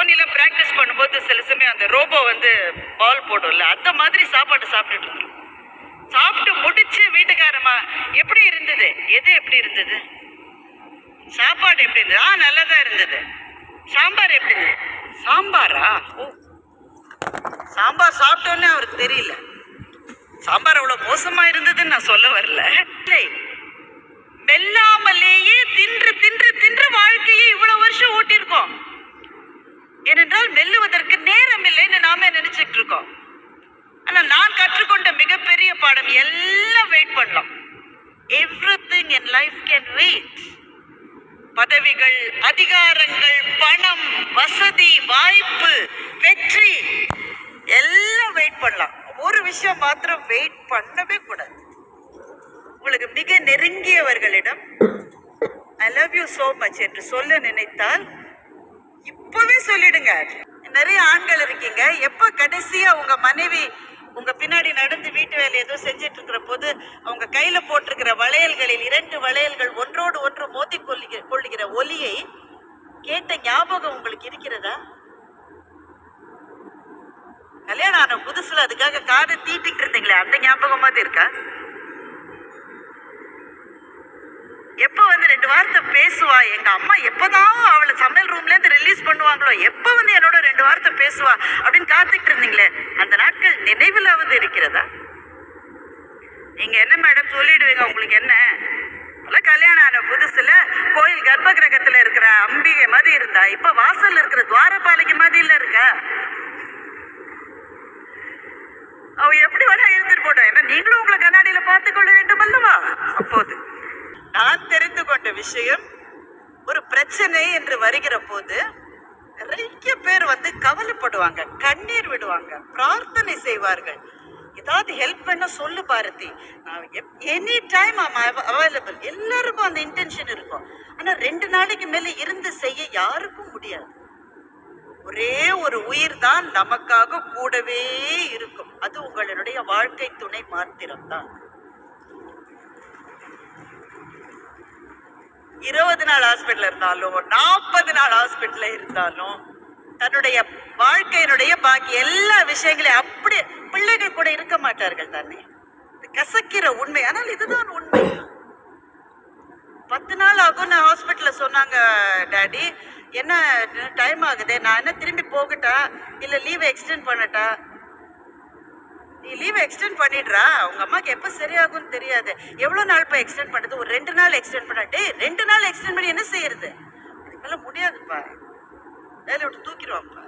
தோனில practice பண்ணும்போது சில சமயம் அந்த ரோபோ வந்து பால் போடும்ல, அந்த மாதிரி சாப்பாடு சாப்பிட்டுட்டு இருந்தோம். சாப்பிட்டு முடிச்சு வீட்டுக்காரமா எப்படி இருந்தது, எது எப்படி இருந்தது, சாப்பாடு எப்படி இருந்தது, நல்லதா இருந்தது, சாம்பார் எப்படி இருந்தது, சாம்பாரா, ஓ சாம்பார் சாப்பிட்டோன்னே அவருக்கு தெரியல சாம்பார் அவ்வளவு மோசமா இருந்ததுன்னு நான் சொல்ல வரல. மெல்லாமலேயே தின்று தின்று தின்று வாழ்க்கையை இவ்வளவு வருஷம் ஓட்டியிருக்கோம். ஏனென்றால் மெல்லுவதற்கு நேரம் இல்லைன்னு நாம நினைச்சிட்டு இருக்கோம். ஆனா நான் கற்றுக்கொண்ட மிகப்பெரிய பாடம், எல்லாம் வெயிட் பண்ணலாம். Everything in life can wait. பதவிகள், அதிகாரங்கள், பணம், வசதி, வாய்ப்பு, வெற்றி எல்லாம் வெயிட் பண்ணலாம். ஒரு விஷயம் மாத்திரம் வெயிட் பண்ணவே கூடாது. உங்களுக்கு மிக நெருங்கியவர்களிடம் I love you so much என்று சொல்ல நினைத்தால் இப்பவே சொல்லிடுங்க. நிறைய ஆண்கள் இருக்கீங்க, எப்ப கடைசியா உங்க மனைவி உங்க பின்னாடி நடந்து வீட்டு வேலை ஏதோ செஞ்சிட்டு இருக்கிற போது அவங்க கையில போட்டிருக்கிற வளையல்களில் 2 வளையல்கள் ஒன்றோடு ஒன்று மோதி கொள்ளுகிற ஒலியை கேட்ட ஞாபகம் உங்களுக்கு இருக்கிறதா? கல்யாணம் ஆன புதுசுல அதுக்காக காதை தீட்டிட்டு இருந்தீங்களே, அந்த ஞாபகமாவது இருக்கா? எப்ப வந்து 2 வார்த்தை பேசுவா, எங்க அம்மா எப்பதான் அவளை சமையல் ரூம்ல இருந்து ரிலீஸ் பண்ணுவாங்களோ, எப்ப வந்து என்னோட 2 வார்த்தை பேசுவா அப்படின்னு காத்துக்கிட்டு இருந்தீங்களே, அந்த நாட்கள் நினைவிலாவது இருக்கிறதா? நீங்க என்ன மேடம் சொல்லிடுவீங்க, உங்களுக்கு என்ன கல்யாணம் ஆன புதுசுல கோயில் கர்ப்ப கிரகத்துல இருக்கிற அம்பிகை மாதிரி இருந்தா, இப்ப வாசல்ல இருக்கிற துவாரபாலிகை மாதிரி இல்ல இருக்கா? அவ எப்படி வேணா இருந்துட்டு போட்டோம், ஏன்னா நீங்களும் உங்களை கண்ணாடியில பார்த்து கொள்ள வேண்டும் அல்லவா? அப்போது நான் தெரிந்து கொண்ட விஷயம், ஒரு பிரச்சனை என்று வருகிற போது நிறைய பேர் வந்து கவலைப்படுவாங்க, கண்ணீர் விடுவாங்க, பிரார்த்தனை செய்வார்கள். ஏதாவது ஹெல்ப் பண்ண சொல்லு பாரதி, எனி டைம் அவைலபிள். எல்லாருக்கும் அந்த இன்டென்ஷன் இருக்கும். ஆனா 2 நாளைக்கு மேல இருந்து செய்ய யாருக்கும் முடியாது. ஒரே ஒரு உயிர் தான் நமக்காக கூடவே இருக்கும், அது உங்களுடைய வாழ்க்கை துணை மாத்திரம்தான். 20 நாள் ஹாஸ்பிட்டல் இருந்தாலும் 40 நாள் ஹாஸ்பிட்டல் இருந்தாலும் தன்னுடைய வாழ்க்கையினுடைய பாக்கி எல்லா விஷயங்களையும் அப்படி பிள்ளைகள் கூட இருக்க மாட்டார்கள் தானே. கசக்கிற உண்மை, ஆனால் இதுதான் உண்மை. 10 நாள் ஆகும்னு ஹாஸ்பிட்டல்ல சொன்னாங்க. டாடி என்ன டைம் ஆகுது, நான் என்ன திரும்பி போகட்டா இல்ல லீவை எக்ஸ்டெண்ட் பண்ணட்டா? நீ லீவை எக்ஸ்டெண்ட் பண்ணிடுறா, உங்க அம்மாக்கு எப்ப சரியாகும்னு தெரியாது. எவ்வளவு நாள் போய் எக்ஸ்டெண்ட் பண்ணது? ஒரு 2 நாள் எக்ஸ்டெண்ட் பண்ண. 2 நாள் எக்ஸ்டெண்ட் பண்ணி என்ன செய்யறது? அதுக்கெல்லாம் முடியாதுப்பா, வேலை விட்டு தூக்கிடுவாப்பா.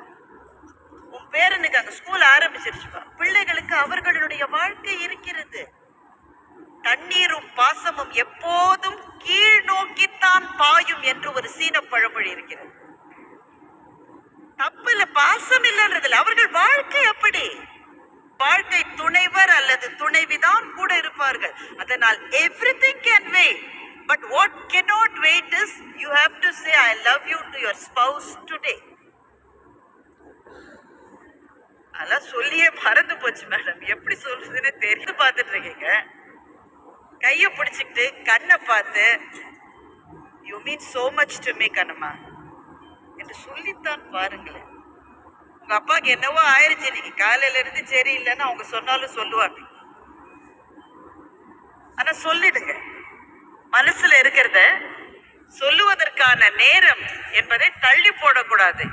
உன் பேரனுக்கு அங்க ஸ்கூல் ஆரம்பிச்சிருச்சுப்பா. பிள்ளைகளுக்கு அவர்களுடைய வாழ்க்கை இருக்கிறது. தண்ணீரும் பாசமும் எப்போதும் கீழ் நோக்கித்தான் பாயும் என்று ஒரு சீன பழமொழி இருக்கிறது. தப்பு இல்ல, பாசம் இல்லைன்றதில்ல, அவர்கள் வாழ்க்கை அப்படி. வாழ்க்கை துணைவர் அல்லது துணைவிதான் கூட இருப்பார்கள். அதனால் everything can wait, but what cannot wait is you have to say I love you to your spouse today. அதெல்லாம் சொல்லியே மறந்து போச்சு மேடம், எப்படி சொல்றதுன்னு தெரிந்து பார்த்துட்டு இருக்கீங்க. கைய பிடிச்சிக்கிட்டு கண்ணை பார்த்து you mean so much to me Kannamma என்று சொல்லித்தான் பாருங்களேன். உங்க அப்பாவுக்கு என்னவோ ஆயிடுச்சு, இன்னைக்கு காலையில இருந்து சரி இல்லைன்னு அவங்க சொன்னாலும் சொல்லுவாங்க. ஆனா சொல்லிடுங்க, மனசுல இருக்கிறத சொல்லுவதற்கான நேரம் என்பதை தள்ளி போடக்கூடாது.